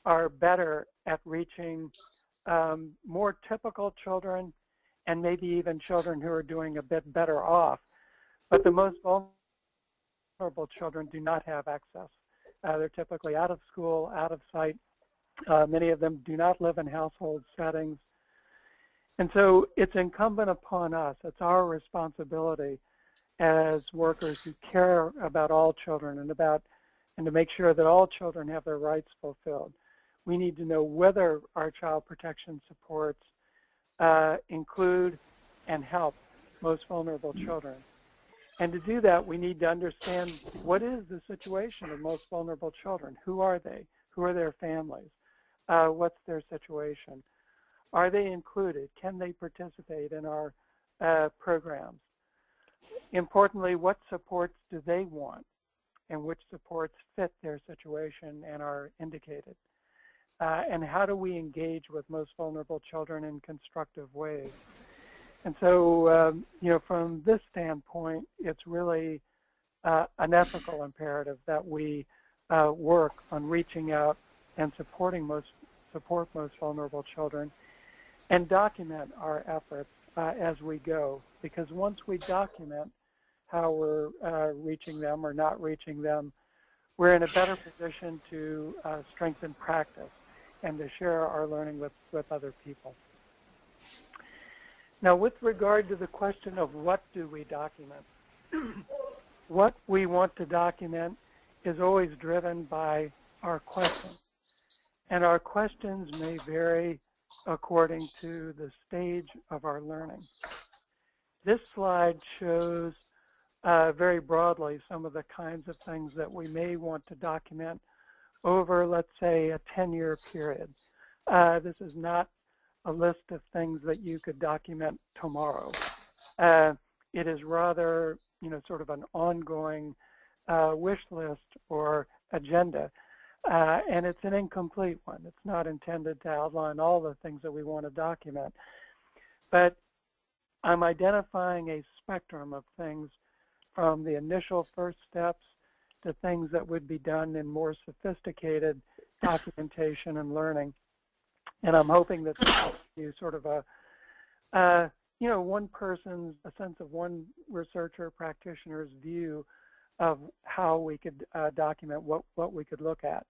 are better at reaching more typical children and maybe even children who are doing a bit better off. But the most vulnerable children do not have access. They're typically out of school, out of sight. Many of them do not live in household settings. And so it's incumbent upon us, it's our responsibility as workers who care about all children and to make sure that all children have their rights fulfilled. We need to know whether our child protection supports include and help most vulnerable children. And to do that, we need to understand what is the situation of most vulnerable children. Who are they? Who are their families? What's their situation? Are they included? Can they participate in our programs? Importantly, what supports do they want and which supports fit their situation and are indicated? And how do we engage with most vulnerable children in constructive ways? And so, from this standpoint, it's really an ethical imperative that we work on reaching out and support most vulnerable children and document our efforts as we go. Because once we document how we're reaching them or not reaching them, we're in a better position to strengthen practice and to share our learning with other people. Now, with regard to the question of what do we document, what we want to document is always driven by our questions. And our questions may vary according to the stage of our learning. This slide shows very broadly some of the kinds of things that we may want to document over, let's say, a 10-year period. This is not a list of things that you could document tomorrow. It is rather, sort of an ongoing wish list or agenda. And it's an incomplete one. It's not intended to outline all the things that we want to document. But I'm identifying a spectrum of things from the initial first steps to things that would be done in more sophisticated documentation and learning. And I'm hoping that this gives you sort of a sense of one researcher practitioner's view of how we could document what we could look at.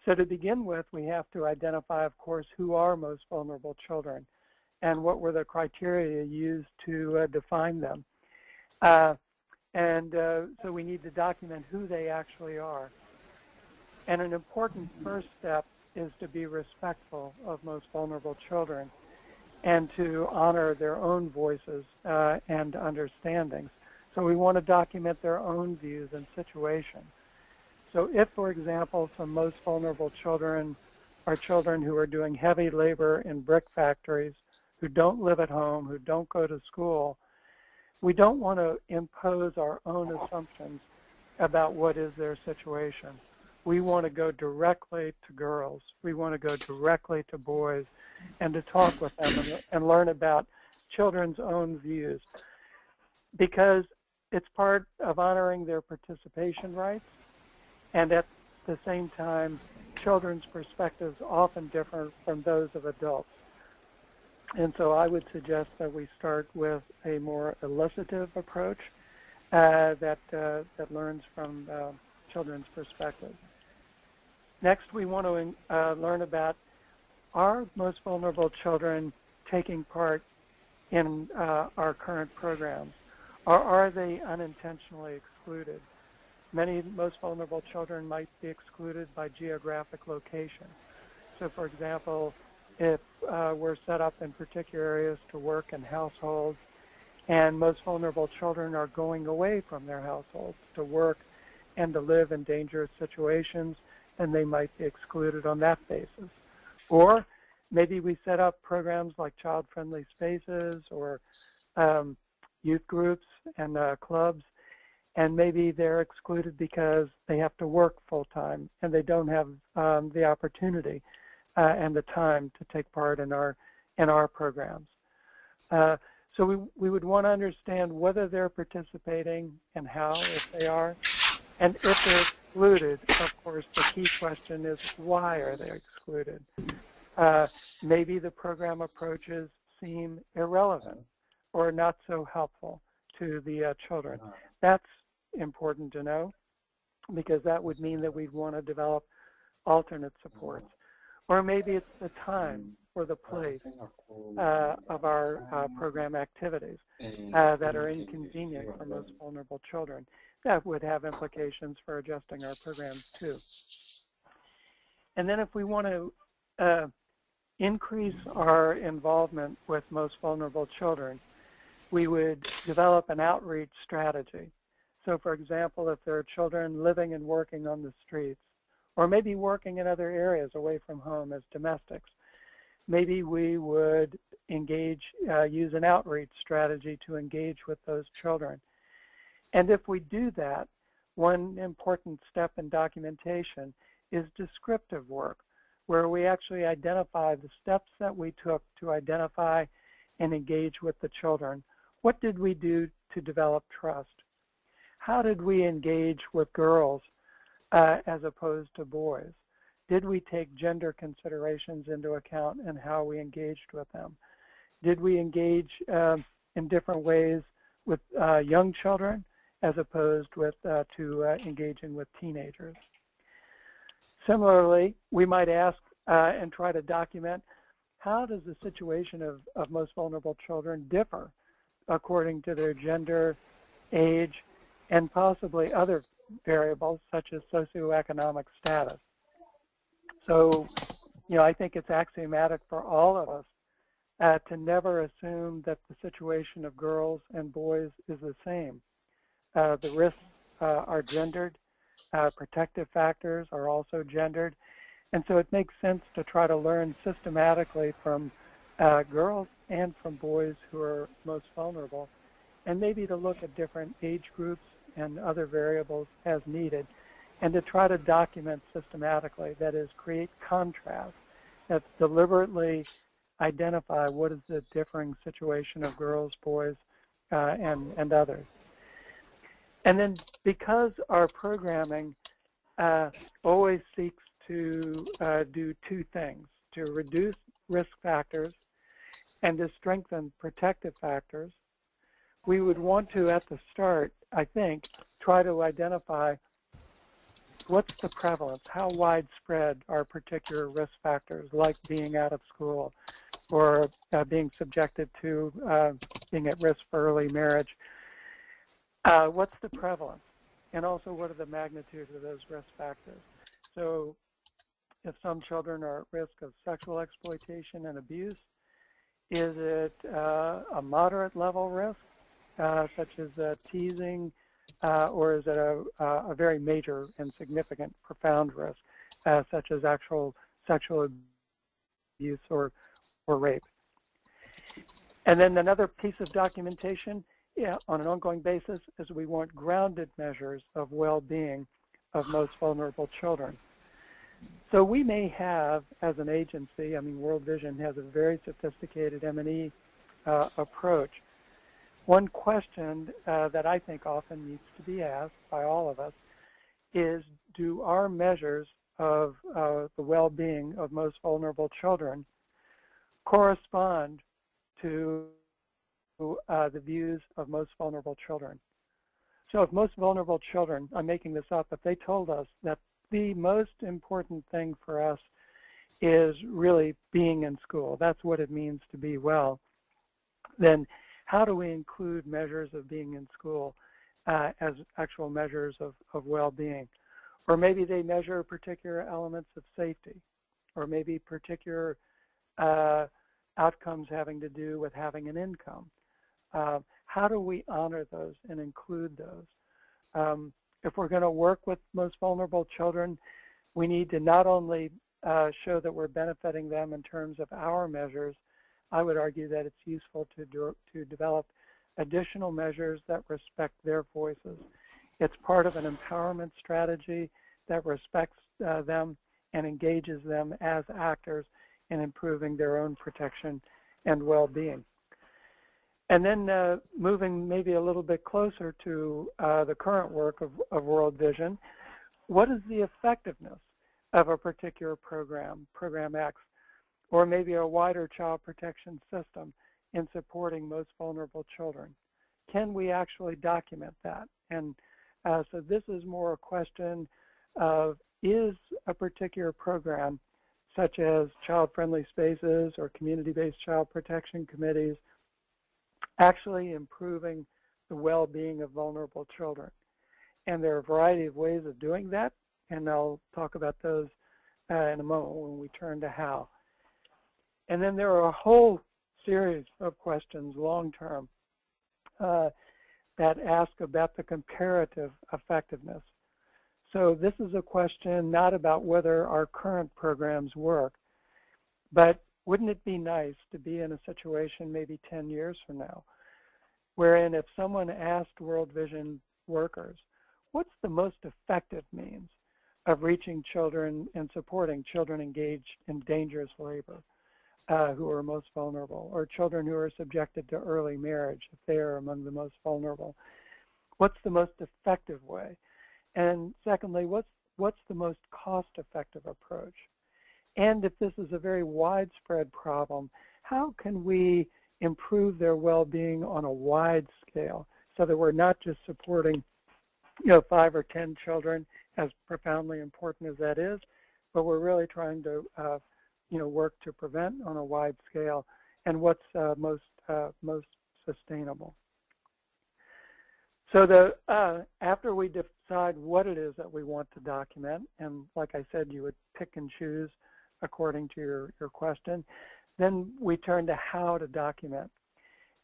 So to begin with, we have to identify, of course, who are most vulnerable children and what were the criteria used to define them. So we need to document who they actually are. And an important first step is to be respectful of most vulnerable children and to honor their own voices and understandings. So we want to document their own views and situation. So if, for example, some most vulnerable children are children who are doing heavy labor in brick factories, who don't live at home, who don't go to school, we don't want to impose our own assumptions about what is their situation. We want to go directly to girls. We want to go directly to boys and to talk with them and learn about children's own views, because it's part of honoring their participation rights, and at the same time, children's perspectives often differ from those of adults. And so I would suggest that we start with a more elucidative approach that learns from children's perspectives. Next, we want to learn about, are most vulnerable children taking part in our current programs, or are they unintentionally excluded? Most vulnerable children might be excluded by geographic location. So, for example, if we're set up in particular areas to work in households, and most vulnerable children are going away from their households to work and to live in dangerous situations, then they might be excluded on that basis. Or maybe we set up programs like child-friendly spaces or youth groups and clubs, and maybe they're excluded because they have to work full-time and they don't have the opportunity and the time to take part in our programs. So we would want to understand whether they're participating and how, if they are, And if they're excluded, of course, the key question is, why are they excluded? Maybe the program approaches seem irrelevant or not so helpful to the children. That's important to know, because that would mean that we'd want to develop alternate supports. Or maybe it's the time or the place of our program activities that are inconvenient for most vulnerable children. That would have implications for adjusting our programs too. And then if we want to increase our involvement with most vulnerable children, we would develop an outreach strategy. So for example, if there are children living and working on the streets, or maybe working in other areas away from home as domestics, maybe we would use an outreach strategy to engage with those children. And if we do that, one important step in documentation is descriptive work, where we actually identify the steps that we took to identify and engage with the children. What did we do to develop trust? How did we engage with girls as opposed to boys? Did we take gender considerations into account in how we engaged with them? Did we engage in different ways with young children as opposed to engaging with teenagers? Similarly, we might ask and try to document, how does the situation of most vulnerable children differ according to their gender, age, and possibly other variables such as socioeconomic status? So, I think it's axiomatic for all of us to never assume that the situation of girls and boys is the same. The risks are gendered. Protective factors are also gendered. And so it makes sense to try to learn systematically from girls and from boys who are most vulnerable, and maybe to look at different age groups and other variables as needed, and to try to document systematically, that is, create contrast, that deliberately identify what is the differing situation of girls, boys, and others. And then, because our programming always seeks to do two things, to reduce risk factors and to strengthen protective factors, we would want to, at the start, I think, try to identify what's the prevalence, how widespread are particular risk factors, like being out of school or being subjected to being at risk for early marriage. What's the prevalence? And also, what are the magnitudes of those risk factors? So if some children are at risk of sexual exploitation and abuse, is it a moderate level risk, such as teasing, or is it a very major and significant, profound risk, such as actual sexual abuse or rape? And then another piece of documentation on an ongoing basis is we want grounded measures of well-being of most vulnerable children. So we may have, as an agency, World Vision has a very sophisticated M&E approach. One question that I think often needs to be asked by all of us is, do our measures of the well-being of most vulnerable children correspond to the views of most vulnerable children? So if most vulnerable children, I'm making this up, if they told us that the most important thing for us is really being in school, that's what it means to be well, then how do we include measures of being in school as actual measures of well-being? Or maybe they measure particular elements of safety, or maybe particular outcomes having to do with having an income. How do we honor those and include those? If we're going to work with most vulnerable children, we need to not only show that we're benefiting them in terms of our measures. I would argue that it's useful to develop additional measures that respect their voices. It's part of an empowerment strategy that respects them and engages them as actors in improving their own protection and well-being. And then moving maybe a little bit closer to the current work of World Vision, what is the effectiveness of a particular program, Program X, or maybe a wider child protection system in supporting most vulnerable children? Can we actually document that? And so this is more a question of, is a particular program, such as child-friendly spaces or community-based child protection committees, actually improving the well-being of vulnerable children? And there are a variety of ways of doing that, and I'll talk about those in a moment when we turn to how. And then there are a whole series of questions long-term that ask about the comparative effectiveness. So this is a question not about whether our current programs work, but wouldn't it be nice to be in a situation maybe 10 years from now, wherein if someone asked World Vision workers, what's the most effective means of reaching children and supporting children engaged in dangerous labor who are most vulnerable, or children who are subjected to early marriage if they are among the most vulnerable? What's the most effective way? And secondly, what's the most cost-effective approach? And if this is a very widespread problem, how can we improve their well-being on a wide scale so that we're not just supporting 5 or 10 children, as profoundly important as that is, but we're really trying to work to prevent on a wide scale, and what's most sustainable. So after we decide what it is that we want to document, and like I said, you would pick and choose according to your question, then we turn to how to document.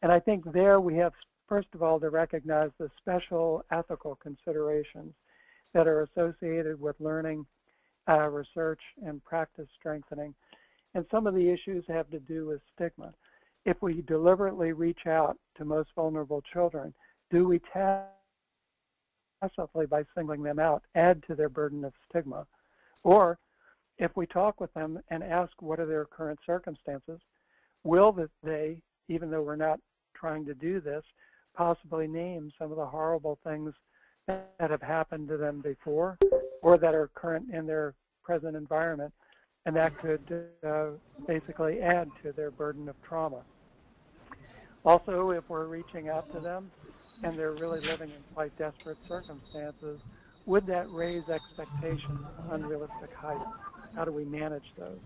And I think there we have, first of all, to recognize the special ethical considerations that are associated with learning, research, and practice strengthening. And some of the issues have to do with stigma. If we deliberately reach out to most vulnerable children, do we tacitly, by singling them out, add to their burden of stigma? Or if we talk with them and ask what are their current circumstances, will they, even though we're not trying to do this, possibly name some of the horrible things that have happened to them before or that are current in their present environment, and that could basically add to their burden of trauma. Also, if we're reaching out to them and they're really living in quite desperate circumstances, would that raise expectations to unrealistic heights? How do we manage those?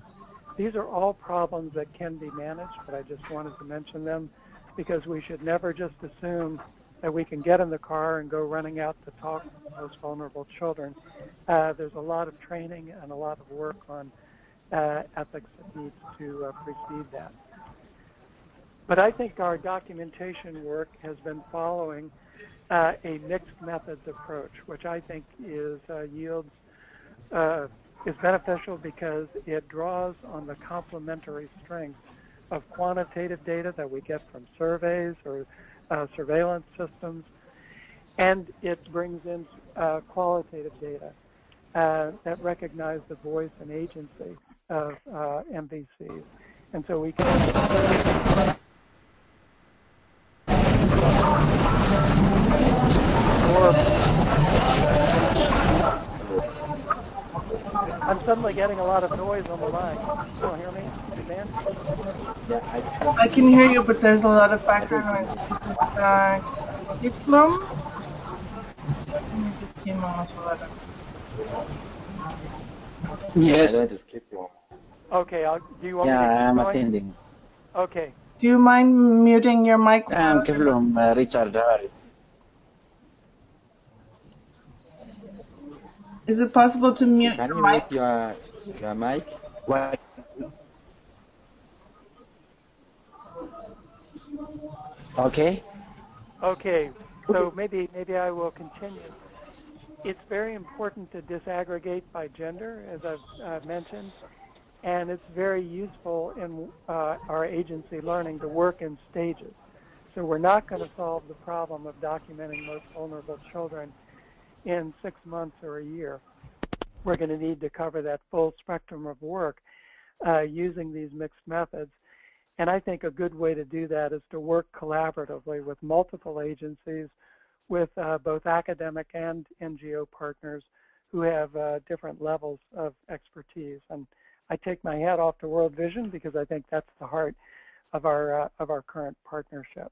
These are all problems that can be managed, but I just wanted to mention them because we should never just assume that we can get in the car and go running out to talk to most vulnerable children. There's a lot of training and a lot of work on ethics that needs to precede that. But I think our documentation work has been following a mixed methods approach, which I think is beneficial because it draws on the complementary strengths of quantitative data that we get from surveys or surveillance systems, and it brings in qualitative data that recognize the voice and agency of MVCs. And so we can I'm suddenly getting a lot of noise on the line. Can you hear me, Dan? Yeah, I can hear you, but there's a lot of background noise. Is it from? It just came on with a lot of. Yes. Okay, do you want me to Yeah, keep I'm going? attending. Okay. Do you mind muting your mic? I'm from Richard Harry. Is it possible to mute Can your you mic? mute your mic? What? Okay. Okay, so maybe I will continue. It's very important to disaggregate by gender, as I've mentioned, and it's very useful in our agency learning to work in stages. So we're not going to solve the problem of documenting most vulnerable children in 6 months or a year. We're going to need to cover that full spectrum of work using these mixed methods. And I think a good way to do that is to work collaboratively with multiple agencies, with both academic and NGO partners who have different levels of expertise. And I take my hat off to World Vision because I think that's the heart of our current partnership.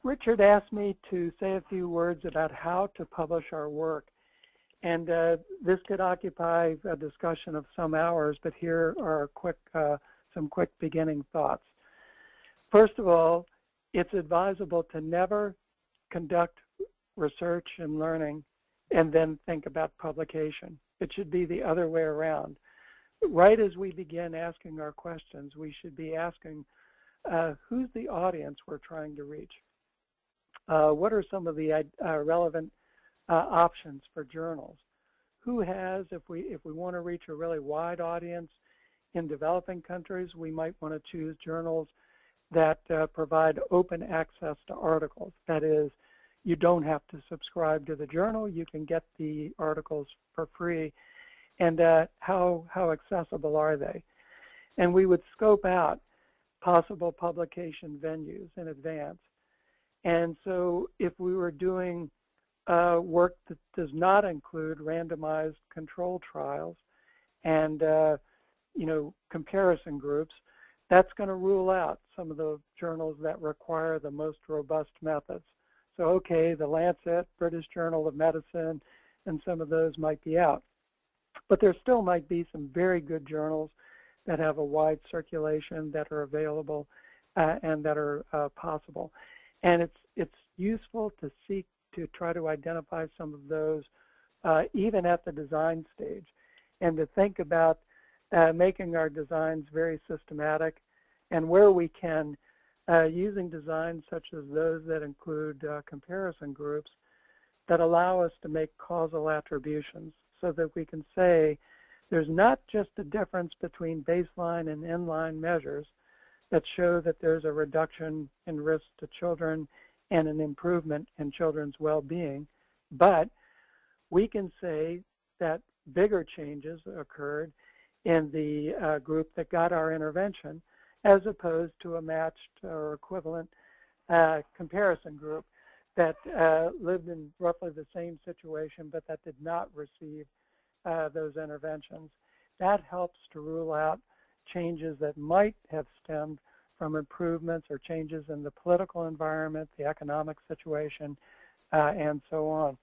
Richard asked me to say a few words about how to publish our work. And this could occupy a discussion of some hours, but here are some quick beginning thoughts. First of all, it's advisable to never conduct research and learning and then think about publication. It should be the other way around. Right as we begin asking our questions, we should be asking, who's the audience we're trying to reach? What are some of the relevant options for journals? Who has, if we want to reach a really wide audience in developing countries, we might want to choose journals that provide open access to articles. That is, you don't have to subscribe to the journal. You can get the articles for free. And how accessible are they? And we would scope out possible publication venues in advance. And so if we were doing work that does not include randomized control trials and comparison groups, that's going to rule out some of the journals that require the most robust methods. So, okay, the Lancet, British Journal of Medicine, and some of those might be out. But there still might be some very good journals that have a wide circulation, that are available, and that are possible. And it's useful to seek to try to identify some of those even at the design stage, and to think about making our designs very systematic, and where we can, using designs such as those that include comparison groups that allow us to make causal attributions, so that we can say there's not just a difference between baseline and inline measures that show that there's a reduction in risk to children and an improvement in children's well-being, but we can say that bigger changes occurred in the group that got our intervention, as opposed to a matched or equivalent comparison group that lived in roughly the same situation, but that did not receive those interventions. That helps to rule out changes that might have stemmed from improvements or changes in the political environment, the economic situation, and so on.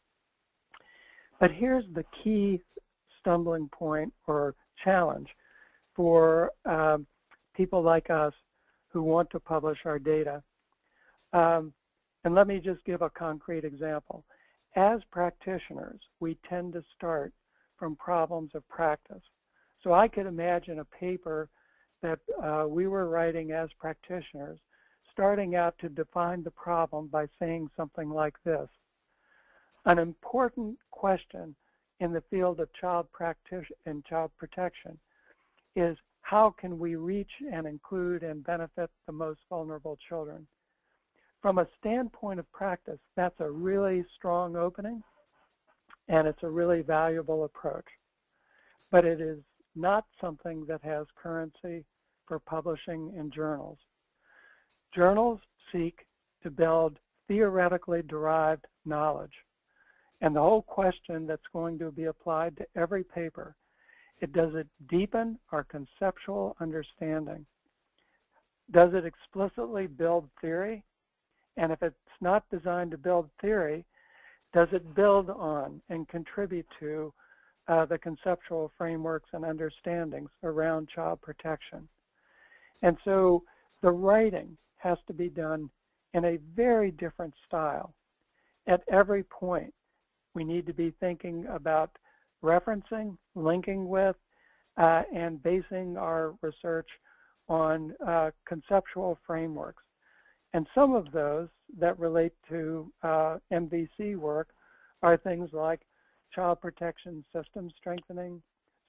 But here's the key stumbling point or challenge for people like us who want to publish our data. And let me just give a concrete example. As practitioners, we tend to start from problems of practice. So I could imagine a paper that we were writing as practitioners, starting out to define the problem by saying something like this. An important question in the field of child protection is, how can we reach and include and benefit the most vulnerable children? From a standpoint of practice, that's a really strong opening, and it's a really valuable approach. But it is not something that has currency for publishing in journals. Journals seek to build theoretically derived knowledge. And the whole question that's going to be applied to every paper, does it deepen our conceptual understanding? Does it explicitly build theory? And if it's not designed to build theory, does it build on and contribute to the conceptual frameworks and understandings around child protection? And so the writing has to be done in a very different style. At every point, we need to be thinking about referencing, linking with, and basing our research on conceptual frameworks. And some of those that relate to MVC work are things like child protection system strengthening,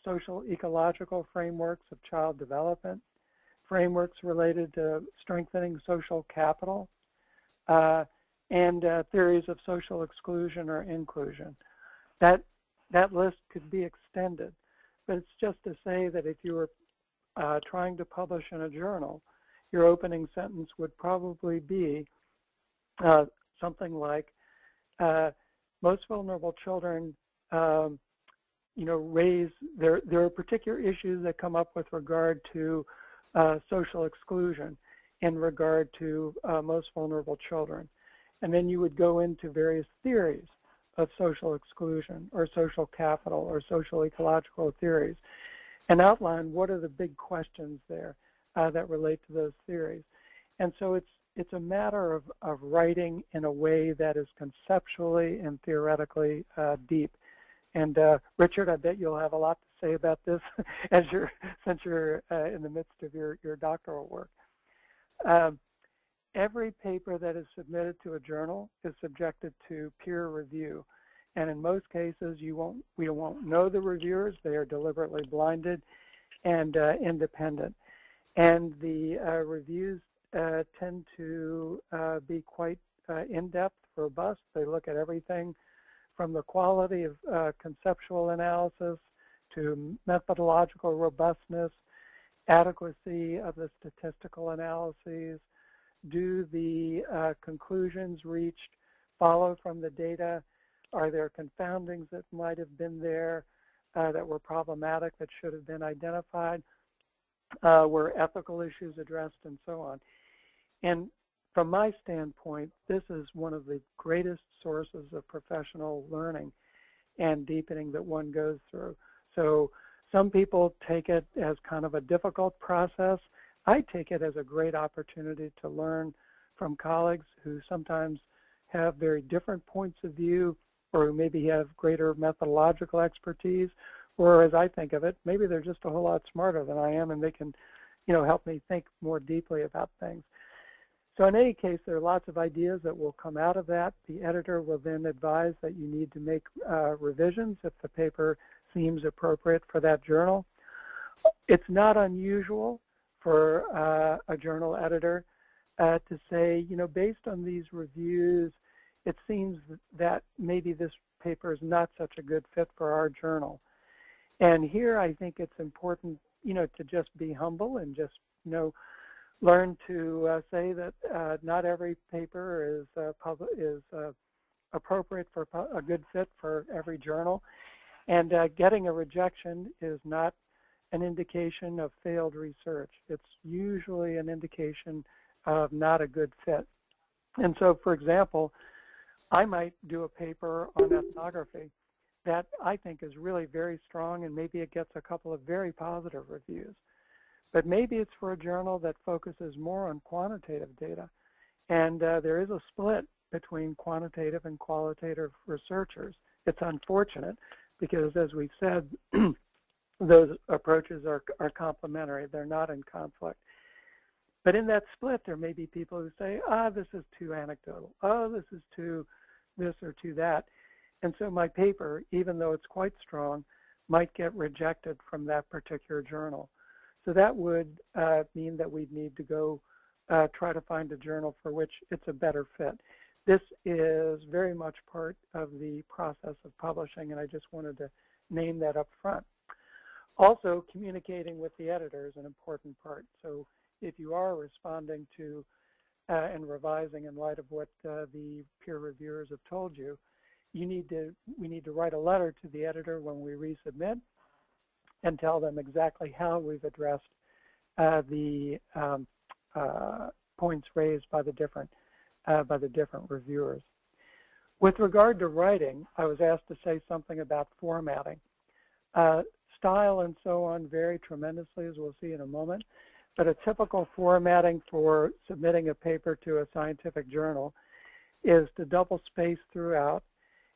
social ecological frameworks of child development, frameworks related to strengthening social capital, and theories of social exclusion or inclusion. That list could be extended, but it's just to say that if you were trying to publish in a journal, your opening sentence would probably be something like, most vulnerable children, raise, there are particular issues that come up with regard to social exclusion in regard to most vulnerable children. And then you would go into various theories of social exclusion or social capital or social ecological theories and outline what are the big questions there that relate to those theories. And so it's a matter of writing in a way that is conceptually and theoretically deep. And Richard, I bet you'll have a lot to say about this since you're in the midst of your doctoral work. Every paper that is submitted to a journal is subjected to peer review. And in most cases, we won't know the reviewers. They are deliberately blinded and independent. And the reviews tend to be quite in-depth, robust. They look at everything from the quality of conceptual analysis to methodological robustness, adequacy of the statistical analyses, do the conclusions reached follow from the data? Are there confoundings that might have been there that were problematic that should have been identified? Were ethical issues addressed, and so on? And from my standpoint, this is one of the greatest sources of professional learning and deepening that one goes through. So some people take it as kind of a difficult process. I take it as a great opportunity to learn from colleagues who sometimes have very different points of view, or who maybe have greater methodological expertise, or as I think of it, maybe they're just a whole lot smarter than I am and they can, help me think more deeply about things. So in any case, there are lots of ideas that will come out of that. The editor will then advise that you need to make revisions if the paper seems appropriate for that journal. It's not unusual for a journal editor to say, based on these reviews, it seems that maybe this paper is not such a good fit for our journal. And here I think it's important, to just be humble and just, learn to say that not every paper is appropriate for a good fit for every journal. And getting a rejection is not an indication of failed research. It's usually an indication of not a good fit. And so, for example, I might do a paper on ethnography that I think is really very strong, and maybe it gets a couple of very positive reviews. But maybe it's for a journal that focuses more on quantitative data. And there is a split between quantitative and qualitative researchers. It's unfortunate because, as we've said, those approaches are complementary. They're not in conflict. But in that split, there may be people who say, this is too anecdotal. This is too this or too that. And so my paper, even though it's quite strong, might get rejected from that particular journal. So that would mean that we'd need to go try to find a journal for which it's a better fit. This is very much part of the process of publishing, and I just wanted to name that up front. Also, communicating with the editor is an important part. So if you are responding to and revising in light of what the peer reviewers have told you, we need to write a letter to the editor when we resubmit and tell them exactly how we've addressed the points raised by the different reviewers. With regard to writing, I was asked to say something about formatting. Style and so on vary tremendously, as we'll see in a moment, but a typical formatting for submitting a paper to a scientific journal is to double space throughout,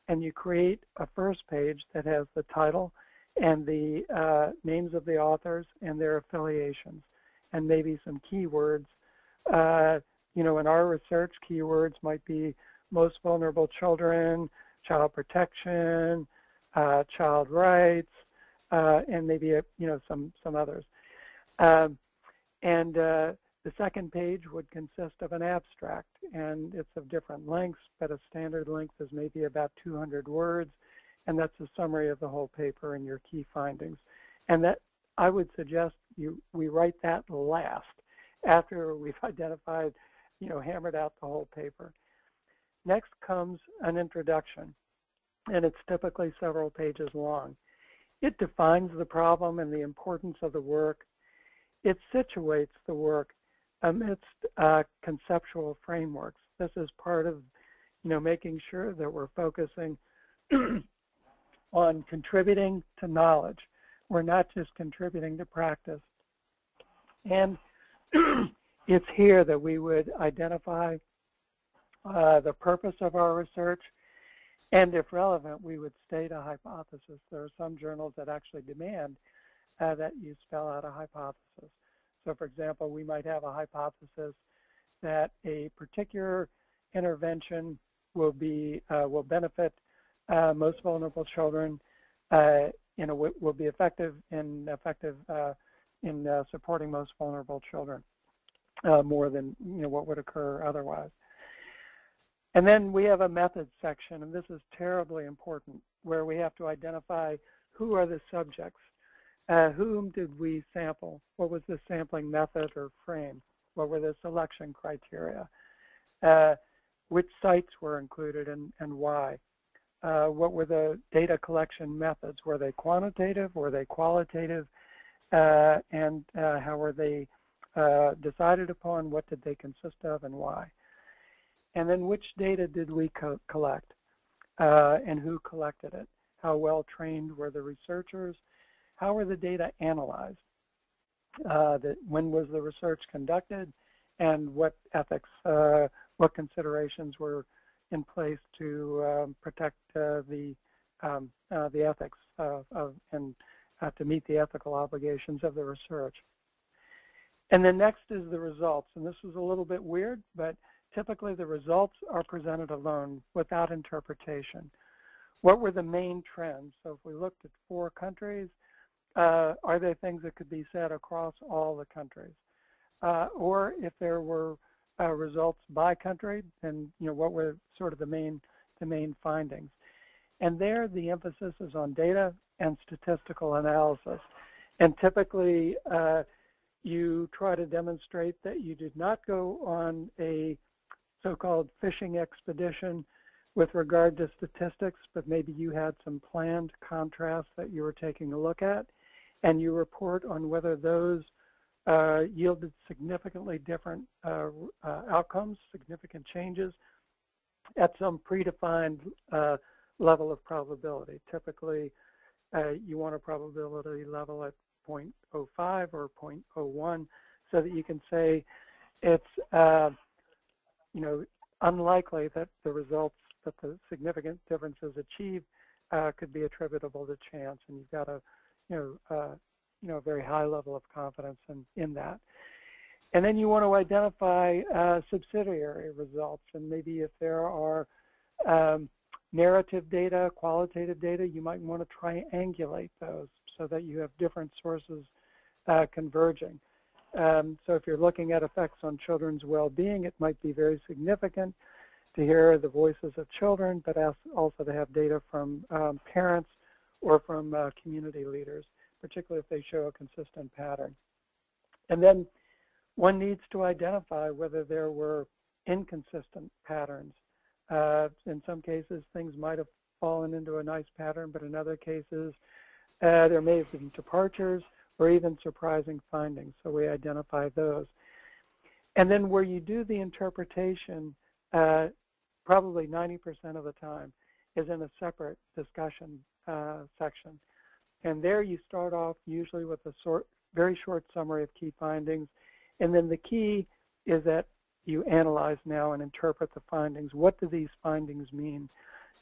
and you create a first page that has the title and the names of the authors and their affiliations, and maybe some keywords. In our research, keywords might be most vulnerable children, child protection, child rights, and maybe some others. The second page would consist of an abstract, and it's of different lengths, but a standard length is maybe about 200 words, and that's a summary of the whole paper and your key findings. And that I would suggest we write that last, after we've identified, hammered out the whole paper. Next comes an introduction, and it's typically several pages long. It defines the problem and the importance of the work. It situates the work amidst conceptual frameworks. This is part of, making sure that we're focusing on contributing to knowledge. We're not just contributing to practice. And it's here that we would identify the purpose of our research, and if relevant, we would state a hypothesis. There are some journals that actually demand that you spell out a hypothesis. So, for example, we might have a hypothesis that a particular intervention will benefit most vulnerable children, will be effective in supporting most vulnerable children more than what would occur otherwise. And then we have a methods section, and this is terribly important, where we have to identify who are the subjects, whom did we sample, what was the sampling method or frame, what were the selection criteria, which sites were included and why, what were the data collection methods, were they quantitative, were they qualitative, and how were they decided upon, what did they consist of, and why. And then which data did we collect, and who collected it? How well trained were the researchers? How were the data analyzed? When was the research conducted? And what ethics, what considerations were in place to protect the ethics and to meet the ethical obligations of the research? And then next is the results. And this is a little bit weird, but typically the results are presented alone without interpretation. What were the main trends? So if we looked at 4 countries, are there things that could be said across all the countries? Or if there were results by country, then what were sort of the main findings? And there the emphasis is on data and statistical analysis. And typically you try to demonstrate that you did not go on a so-called fishing expedition with regard to statistics, but maybe you had some planned contrasts that you were taking a look at, and you report on whether those yielded significantly different outcomes, significant changes at some predefined level of probability. Typically, you want a probability level at 0.05 or 0.01 so that you can say it's unlikely that the results, that the significant differences achieved could be attributable to chance, and you've got a very high level of confidence in that. And then you want to identify subsidiary results, and maybe if there are narrative data, qualitative data, you might want to triangulate those so that you have different sources converging. So if you're looking at effects on children's well-being, it might be very significant to hear the voices of children, but also to have data from parents or from community leaders, particularly if they show a consistent pattern. And then one needs to identify whether there were inconsistent patterns. In some cases, things might have fallen into a nice pattern, but in other cases, there may have been departures or even surprising findings, so we identify those. And then where you do the interpretation, probably 90% of the time, is in a separate discussion section. And there you start off usually with a very short summary of key findings, and then the key is that you analyze now and interpret the findings. What do these findings mean?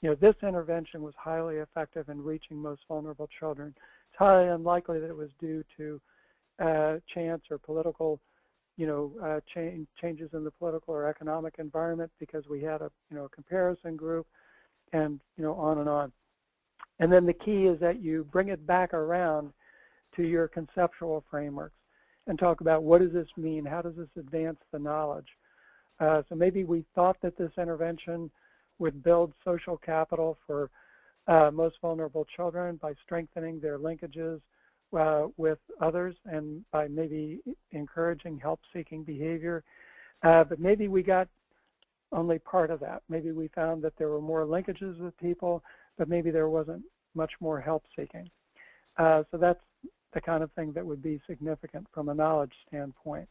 This intervention was highly effective in reaching most vulnerable children. It's highly unlikely that it was due to chance or political, changes in the political or economic environment, because we had a comparison group, and on and on. And then the key is that you bring it back around to your conceptual frameworks and talk about, what does this mean? How does this advance the knowledge? So maybe we thought that this intervention would build social capital for most vulnerable children by strengthening their linkages with others and by maybe encouraging help-seeking behavior. But maybe we got only part of that. Maybe we found that there were more linkages with people, but maybe there wasn't much more help-seeking. So that's the kind of thing that would be significant from a knowledge standpoint.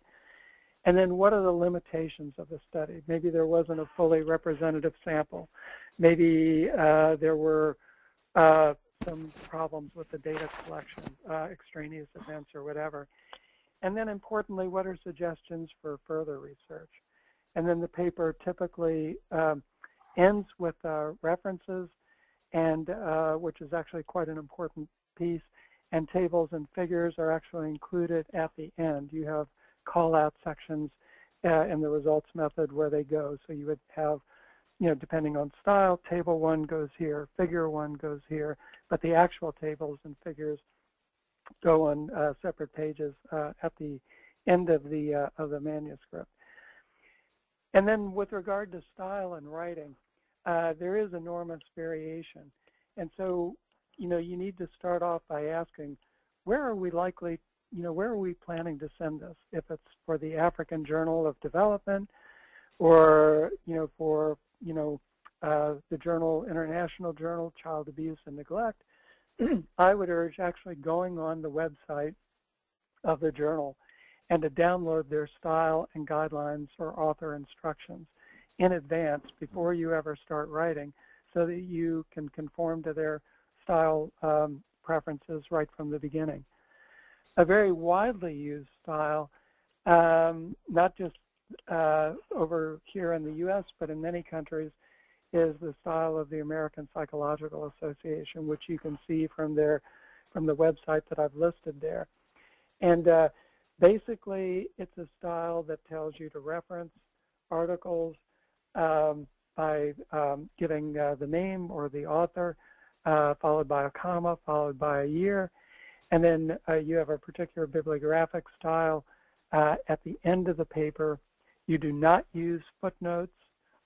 And then what are the limitations of the study? Maybe there wasn't a fully representative sample. Maybe there were some problems with the data collection, extraneous events or whatever. And then importantly, what are suggestions for further research? And then the paper typically ends with references, and which is actually quite an important piece, and tables and figures are actually included at the end. You have call-out sections in the results method where they go. So you would have, depending on style, table 1 goes here, figure 1 goes here, but the actual tables and figures go on separate pages at the end of the manuscript. And then with regard to style and writing, there is enormous variation. And so, you need to start off by asking, where are we likely, where are we planning to send this? If it's for the African Journal of Development or, for, the journal, International Journal, Child Abuse and Neglect, I would urge actually going on the website of the journal and to download their style and guidelines or author instructions in advance before you ever start writing so that you can conform to their style preferences right from the beginning. A very widely used style, not just over here in the U.S., but in many countries, is the style of the American Psychological Association, which you can see from the website that I've listed there. And basically, it's a style that tells you to reference articles by giving the name or the author, followed by a comma, followed by a year. And then you have a particular bibliographic style at the end of the paper. You do not use footnotes.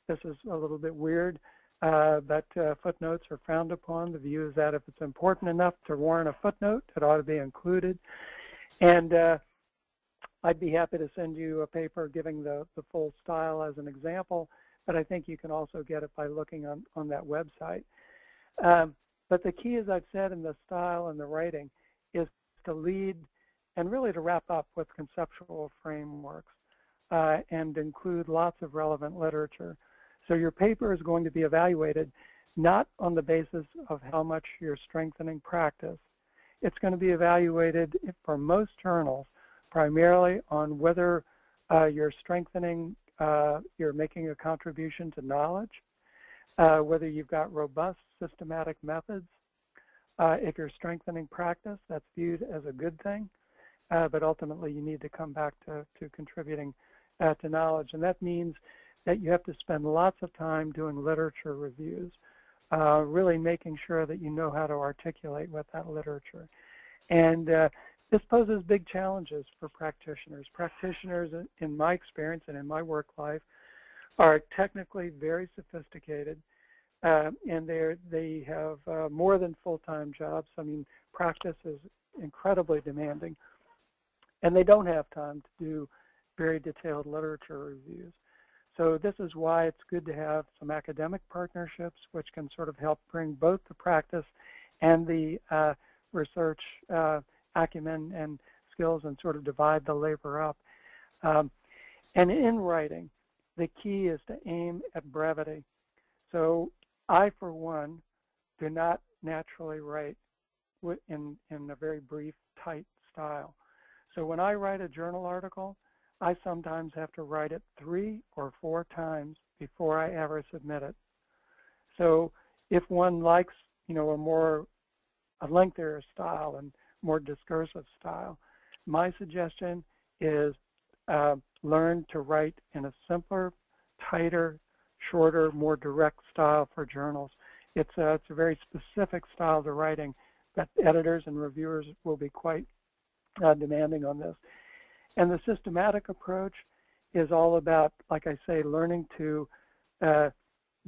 This is a little bit weird, but footnotes are frowned upon. The view is that if it's important enough to warrant a footnote, it ought to be included. And I'd be happy to send you a paper giving the full style as an example, but I think you can also get it by looking on that website. But the key, as I've said, in the style and the writing is to lead and really to wrap up with conceptual frameworks and include lots of relevant literature. So your paper is going to be evaluated not on the basis of how much you're strengthening practice. It's going to be evaluated for most journals primarily on whether you're strengthening, you're making a contribution to knowledge, whether you've got robust systematic methods. If you're strengthening practice, that's viewed as a good thing, but ultimately you need to come back to contributing to knowledge. And that means that you have to spend lots of time doing literature reviews, really making sure that you know how to articulate with that literature. And this poses big challenges for practitioners. Practitioners, in my experience and in my work life, are technically very sophisticated, and they have more than full-time jobs. I mean, practice is incredibly demanding, and they don't have time to do very detailed literature reviews. So this is why it's good to have some academic partnerships which can sort of help bring both the practice and the research acumen and skills and sort of divide the labor up. And in writing, the key is to aim at brevity. So I, for one, do not naturally write in a very brief, tight style. So when I write a journal article, I sometimes have to write it 3 or 4 times before I ever submit it. So if one likes, a lengthier style and more discursive style, my suggestion is learn to write in a simpler, tighter, shorter, more direct style for journals. It's a very specific style to writing that editors and reviewers will be quite demanding on this. And the systematic approach is all about, like I say, learning to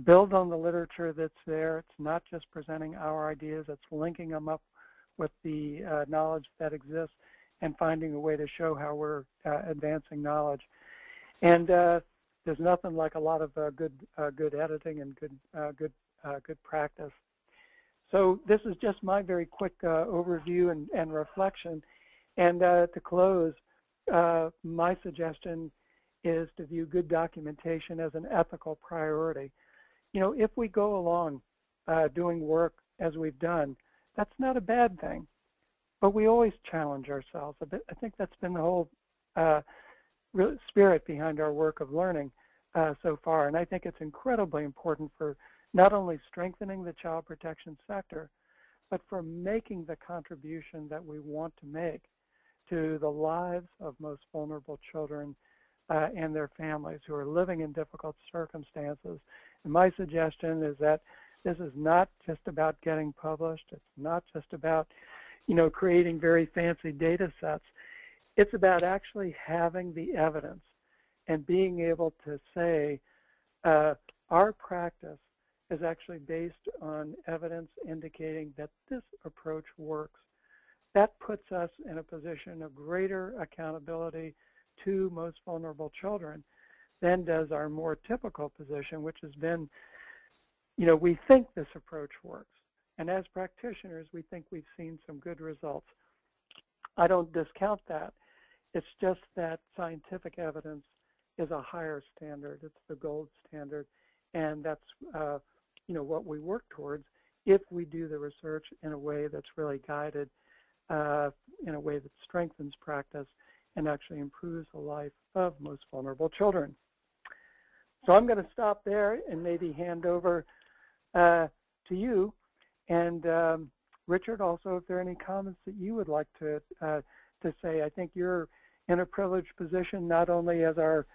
build on the literature that's there. It's not just presenting our ideas, it's linking them up with the knowledge that exists and finding a way to show how we're advancing knowledge. And there's nothing like a lot of good editing and good practice. So this is just my very quick overview and reflection. And to close, my suggestion is to view good documentation as an ethical priority. You know, if we go along doing work as we've done, that's not a bad thing. But we always challenge ourselves a bit. I think that's been the whole spirit behind our work of learning so far. And I think it's incredibly important for not only strengthening the child protection sector, but for making the contribution that we want to make to the lives of most vulnerable children and their families who are living in difficult circumstances. And my suggestion is that this is not just about getting published. It's not just about, you know, creating very fancy data sets. It's about actually having the evidence and being able to say our practice is actually based on evidence indicating that this approach works. That puts us in a position of greater accountability to most vulnerable children than does our more typical position, which has been, you know, we think this approach works. And as practitioners, we think we've seen some good results. I don't discount that. It's just that scientific evidence is a higher standard. It's the gold standard. And that's, you know, what we work towards if we do the research in a way that's really guided, in a way that strengthens practice and actually improves the life of most vulnerable children. So I'm going to stop there and maybe hand over to you. And Richard, also, if there are any comments that you would like to say. I think you're in a privileged position, not only as our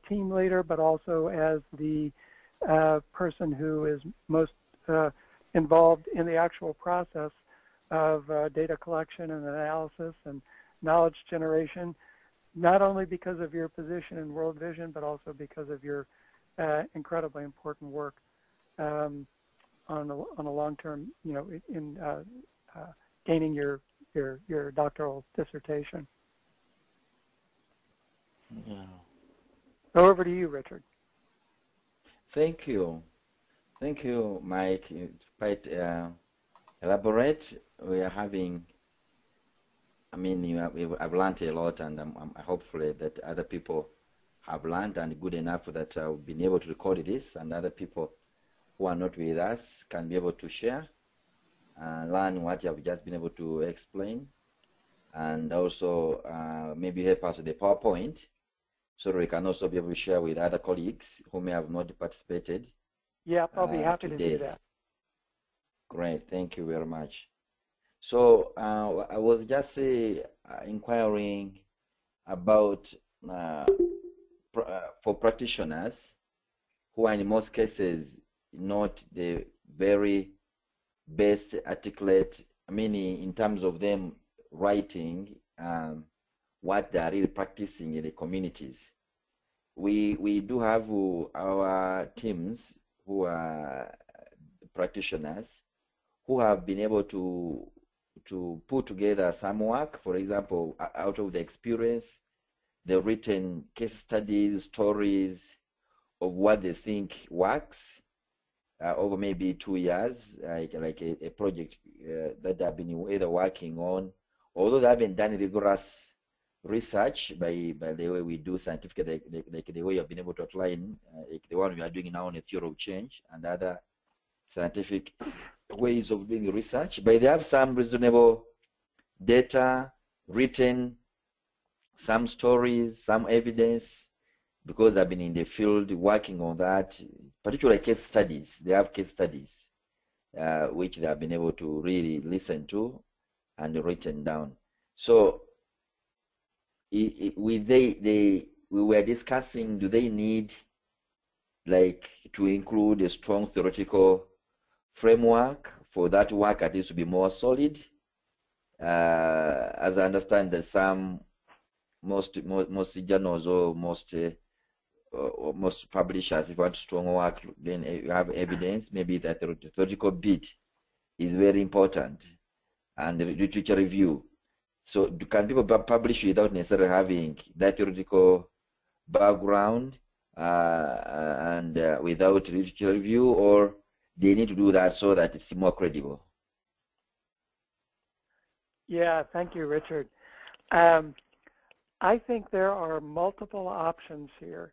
team leader, but also as the person who is most involved in the actual process of data collection and analysis and knowledge generation, not only because of your position in World Vision, but also because of your incredibly important work on a long-term, you know, in gaining your doctoral dissertation. Yeah. So over to you, Richard. Thank you. Thank you, Mike. It's quite elaborate. We are having, I mean, I've learned a lot, and I'm hopefully that other people have learned and good enough that I've been able to record this, and other people who are not with us can be able to share and learn what you have just been able to explain, and also maybe help us with the PowerPoint so that we can also be able to share with other colleagues who may have not participated. Yeah, I'll be happy today. to do that. Great, thank you very much. So I was just inquiring about for practitioners who are in most cases not the very best articulate, I mean, in terms of them writing what they are really practicing in the communities. We do have our teams who are practitioners who have been able to put together some work, for example, out of the experience, the written case studies, stories of what they think works over maybe 2 years, like a project that they've been either working on, although they haven't done rigorous research by the way we do scientific, like the way you've been able to outline, like the one we are doing now on a theory of change and other scientific ways of doing research, but they have some reasonable data written, some stories, some evidence, because I've been in the field working on that, particularly case studies. They have case studies which they have been able to really listen to and written down. So we were discussing, do they need like to include a strong theoretical framework for that work at least to be more solid? As I understand, that some most journals or most publishers, if you want strong work, then you have evidence. Maybe that the theoretical bit is very important. and literature review. So can people publish without necessarily having that theoretical background and without literature review, or they need to do that so that it's more credible? Yeah, thank you, Richard. I think there are multiple options here.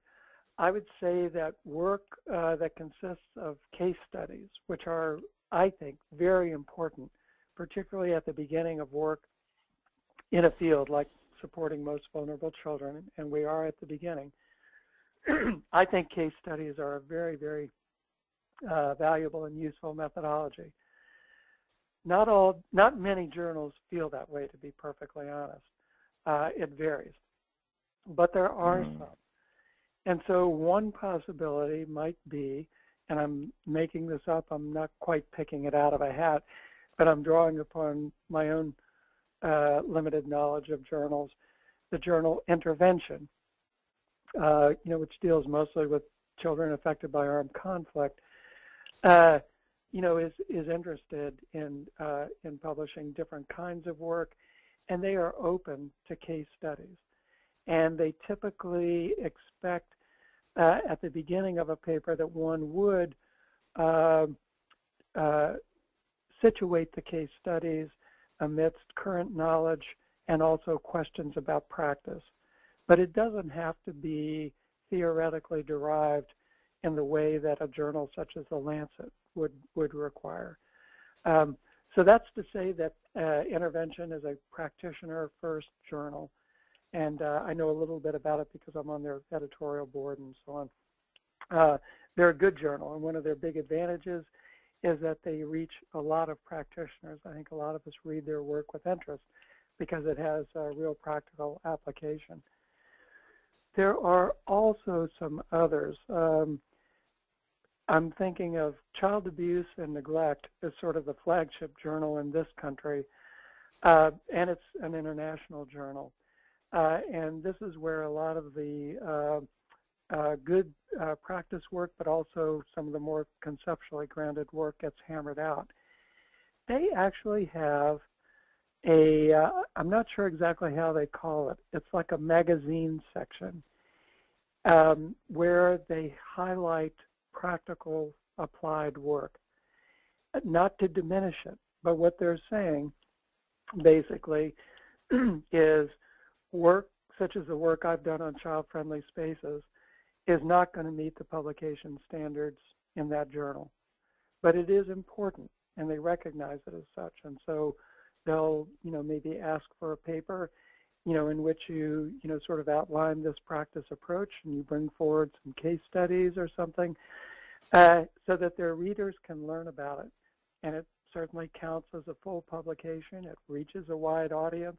I would say that work that consists of case studies, which are, I think, very important, particularly at the beginning of work in a field like supporting most vulnerable children, and we are at the beginning. I think case studies are a very, very valuable and useful methodology. Not many journals feel that way, to be perfectly honest. It varies, but there are some. And so one possibility might be, and I'm making this up, I'm not quite picking it out of a hat, but I'm drawing upon my own limited knowledge of journals, the journal Intervention, which deals mostly with children affected by armed conflict, is interested in publishing different kinds of work, and they are open to case studies. And they typically expect at the beginning of a paper that one would situate the case studies amidst current knowledge and also questions about practice. But it doesn't have to be theoretically derived in the way that a journal such as The Lancet would require. So that's to say that Intervention is a practitioner-first journal, and I know a little bit about it because I'm on their editorial board and so on. They're a good journal, and one of their big advantages is that they reach a lot of practitioners. I think a lot of us read their work with interest because it has a real practical application. There are also some others. I'm thinking of Child Abuse and Neglect as sort of the flagship journal in this country, and it's an international journal. And this is where a lot of the good practice work, but also some of the more conceptually grounded work gets hammered out. They actually have I'm not sure exactly how they call it. It's like a magazine section where they highlight practical applied work. Not to diminish it, but what they're saying basically is work such as the work I've done on child-friendly spaces is not going to meet the publication standards in that journal. But it is important, and they recognize it as such. And so they'll, maybe ask for a paper, in which you, sort of outline this practice approach and you bring forward some case studies or something so that their readers can learn about it. And it certainly counts as a full publication. It reaches a wide audience.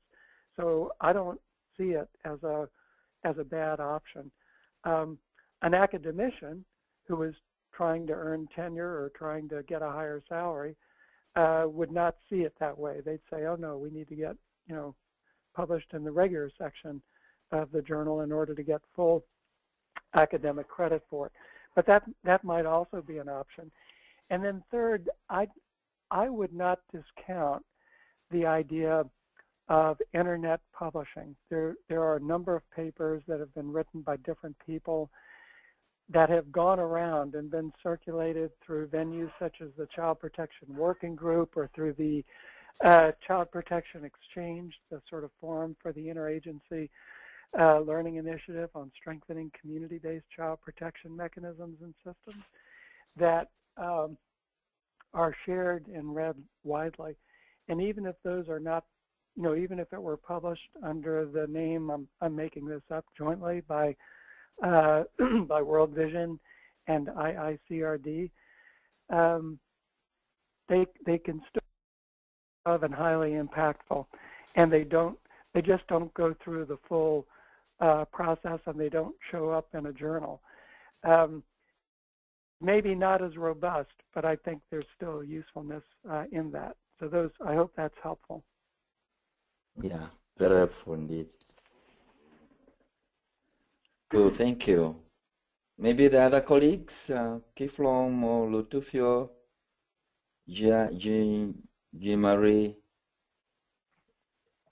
So I don't see it as a bad option. An academician who is trying to earn tenure or trying to get a higher salary would not see it that way. They'd say, oh no, we need to get, published in the regular section of the journal in order to get full academic credit for it. But that might also be an option. And then third, I would not discount the idea of internet publishing. There are a number of papers that have been written by different people that have gone around and been circulated through venues such as the Child Protection Working Group or through the Child Protection Exchange, the sort of forum for the interagency learning initiative on strengthening community-based child protection mechanisms and systems that are shared and read widely. And even if those are not, even if it were published under the name, I'm making this up, jointly by World Vision and IICRD, they can still be and highly impactful, and they just don't go through the full process, and they don't show up in a journal. Maybe not as robust, but I think there's still usefulness in that. So I hope that's helpful. Yeah, very helpful indeed. Good, thank you. Maybe the other colleagues, Kiflom or Lutufio, Jean-Marie,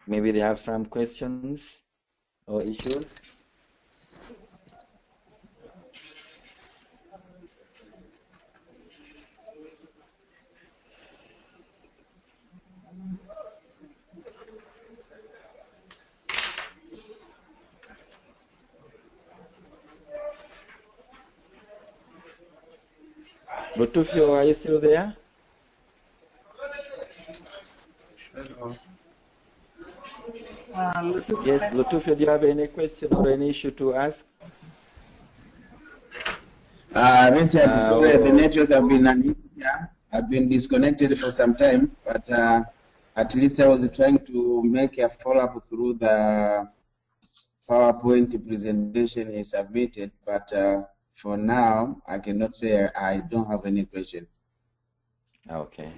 maybe they have some questions or issues. Lutufio, are you still there? Yes, Lutufio, do you have any question or any issue to ask? Richard, sorry, the network have been I've been disconnected for some time, but at least I was trying to make a follow-up through the PowerPoint presentation he submitted, but for now, I cannot say I don't have any question. Okay.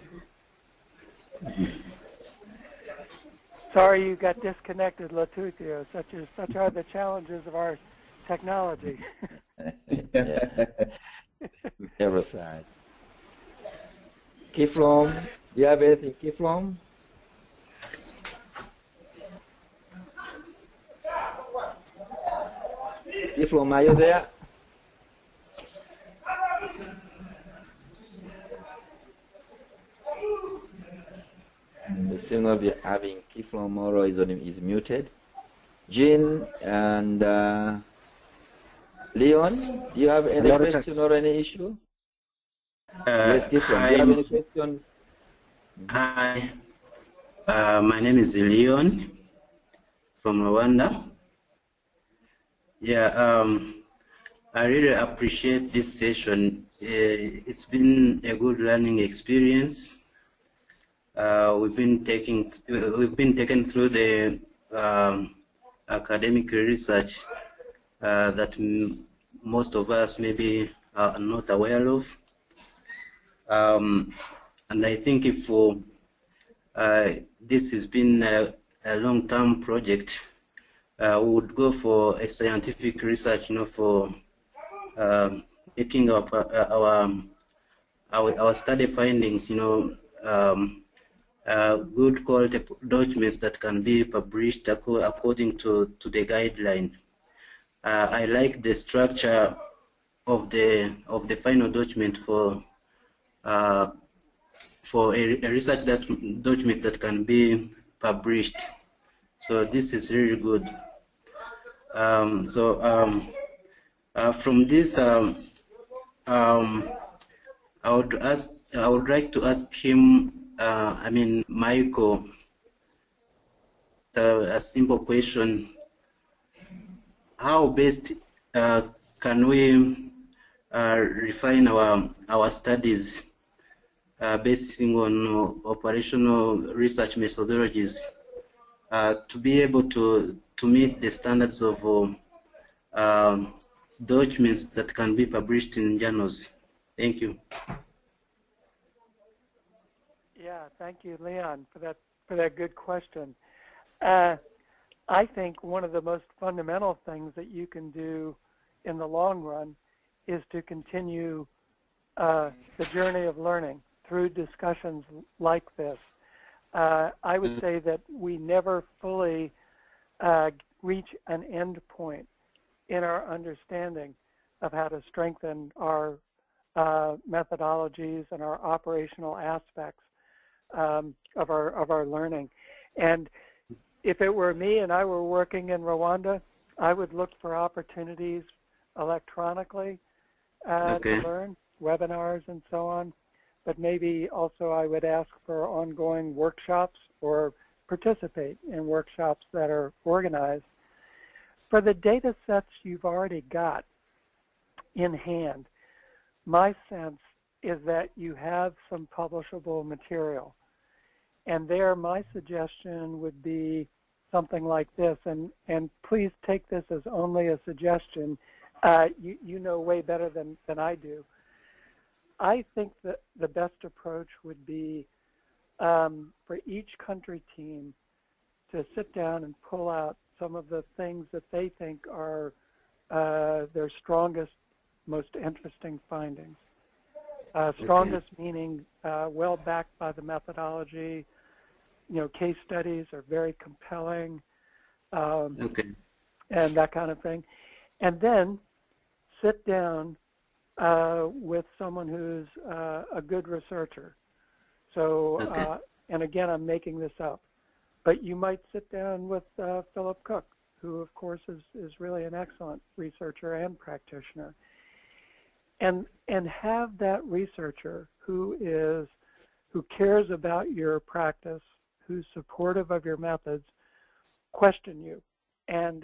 Sorry you got disconnected, Latutio. Such are the challenges of our technology. Never sad. Kiflom, do you have anything, Kiflom? Kiflom, are you there? We seem not be having Kiflom Moro is muted. Jean and Leon, do you have any question or any issue? Yes, Kiflom, do you have any question? Hi, my name is Leon from Rwanda. Yeah, I really appreciate this session. It's been a good learning experience. We've been taken through the academic research that most of us maybe are not aware of. And I think if this has been a long-term project, we would go for a scientific research, for making up our study findings, good quality documents that can be published according to the guideline. I like the structure of the final document for a research document that can be published. So this is really good. From this, I would like to ask him. Michael, a simple question: how best can we refine our studies basing on operational research methodologies to be able to meet the standards of documents that can be published in journals? Thank you. Yeah, thank you, Leon, for that good question. I think one of the most fundamental things that you can do in the long run is to continue the journey of learning through discussions like this. I would say that we never fully reach an end point in our understanding of how to strengthen our methodologies and our operational aspects of our learning. And if it were me and I were working in Rwanda, I would look for opportunities electronically to learn, webinars and so on. But maybe also I would ask for ongoing workshops or participate in workshops that are organized. For the data sets you've already got in hand, my sense is that you have some publishable material. And there, my suggestion would be something like this, and please take this as only a suggestion. You know way better than I do. I think that the best approach would be for each country team to sit down and pull out some of the things that they think are their strongest, most interesting findings. Strongest meaning well backed by the methodology, case studies are very compelling, Okay. and that kind of thing. And then sit down with someone who's a good researcher. So, Okay. and again, I'm making this up, but you might sit down with Philip Cook, who of course is really an excellent researcher and practitioner, and have that researcher who cares about your practice, who's supportive of your methods, question you and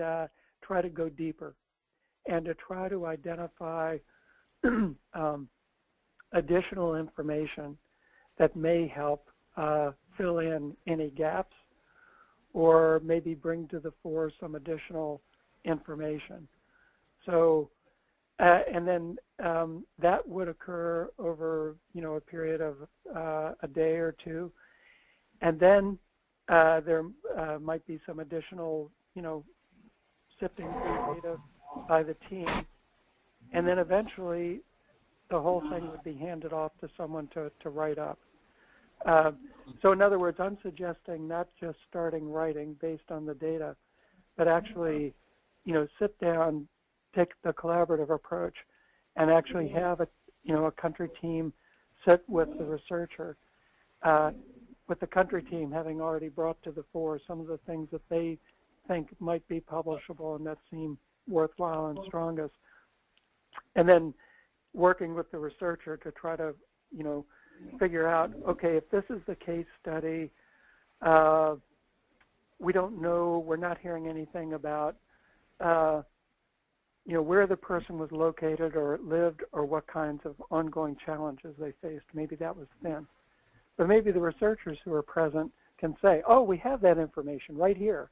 try to go deeper and to try to identify additional information that may help fill in any gaps or maybe bring to the fore some additional information. So, and then that would occur over, a period of a day or two. And then there might be some additional, sifting through data by the team. And then eventually the whole thing would be handed off to someone to write up. So in other words, I'm suggesting not just starting writing based on the data, but actually, sit down, take the collaborative approach, and actually have a country team sit with the researcher, with the country team having already brought to the fore some of the things that they think might be publishable and that seem worthwhile and strongest, and then working with the researcher to try to, figure out, okay, if this is the case study, we don't know, we're not hearing anything about, where the person was located or lived or what kinds of ongoing challenges they faced. Maybe that was thin. But maybe the researchers who are present can say, oh, we have that information right here.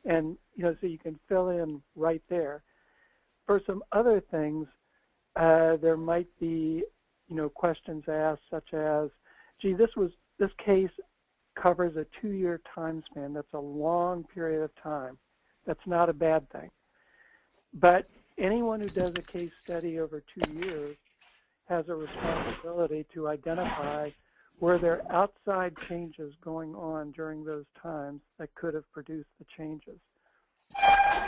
And, so you can fill in right there. For some other things, there might be, questions asked such as, gee, this case covers a 2-year time span. That's a long period of time. That's not a bad thing. But anyone who does a case study over 2 years has a responsibility to identify were there outside changes going on during those times that could have produced the changes.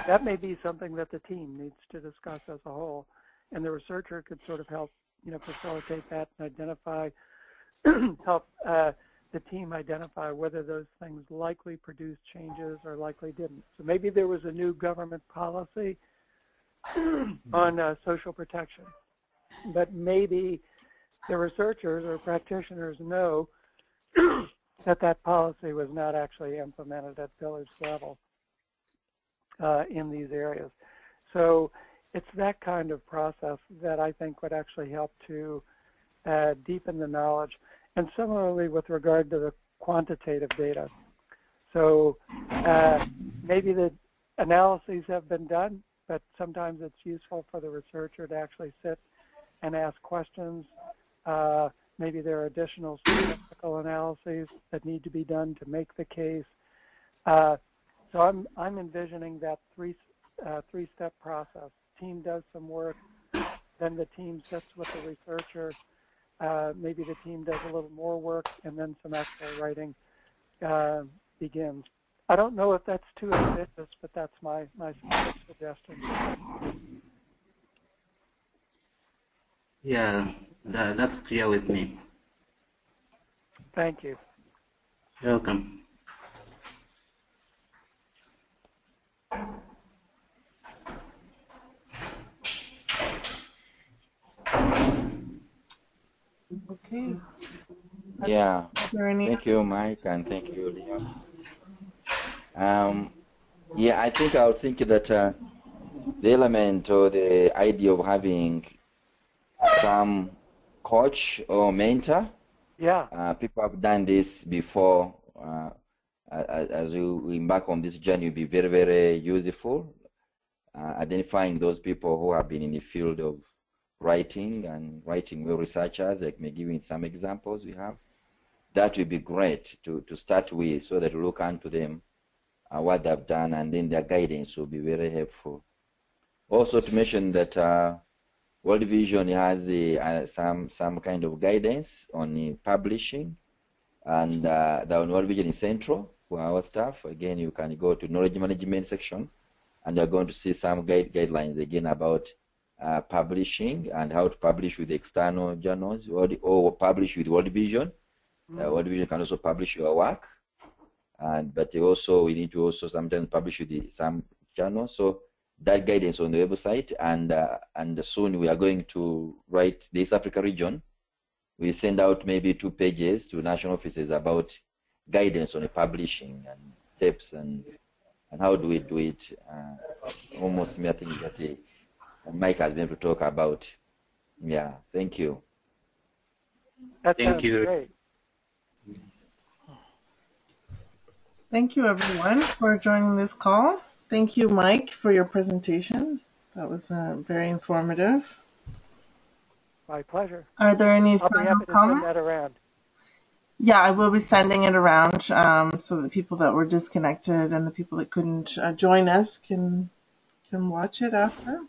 That may be something that the team needs to discuss as a whole, and the researcher could sort of help, facilitate that and identify, help the team identify whether those things likely produced changes or likely didn't. So maybe there was a new government policy on social protection, but maybe the researchers or practitioners know that policy was not actually implemented at village level in these areas. So it's that kind of process that I think would actually help to deepen the knowledge. And similarly with regard to the quantitative data. So maybe the analyses have been done, but sometimes it's useful for the researcher to actually sit and ask questions. Maybe there are additional statistical analyses that need to be done to make the case. So I'm envisioning that three-step process. Team does some work, then the team sits with the researcher. Maybe the team does a little more work, and then some actual writing begins. I don't know if that's too ambitious, but that's my suggestion. Yeah, that's clear with me. Thank you. You're welcome. Okay. Yeah. Thank you, Mike, and thank you, Leon. Yeah, I think that the element or the idea of having some coach or mentor. Yeah. People have done this before. As you embark on this journey, will be very, very useful. Identifying those people who have been in the field of writing and writing well, researchers, like me giving some examples we have. That would be great to start with, so that we look into them, what they've done, and then their guidance will be very helpful. Also to mention that World Vision has some kind of guidance on publishing. And the World Vision is central for our staff. Again, you can go to knowledge management section, and you're going to see some guidelines again about publishing and how to publish with external journals or publish with World Vision. World Vision can also publish your work, but we need to also sometimes publish with some journals. So that guidance on the website, and soon we are going to write the East Africa region. We send out maybe 2 pages to national offices about guidance on the publishing and steps and how do we do it. Almost similar things that Mike has been able to talk about. Yeah, thank you. Thank you. Great. Thank you, everyone, for joining this call. Thank you, Mike, for your presentation. That was very informative. My pleasure. Are there any I'll be final happy to send comments? that around. Yeah, I will be sending it around so the people that were disconnected and the people that couldn't join us can watch it after.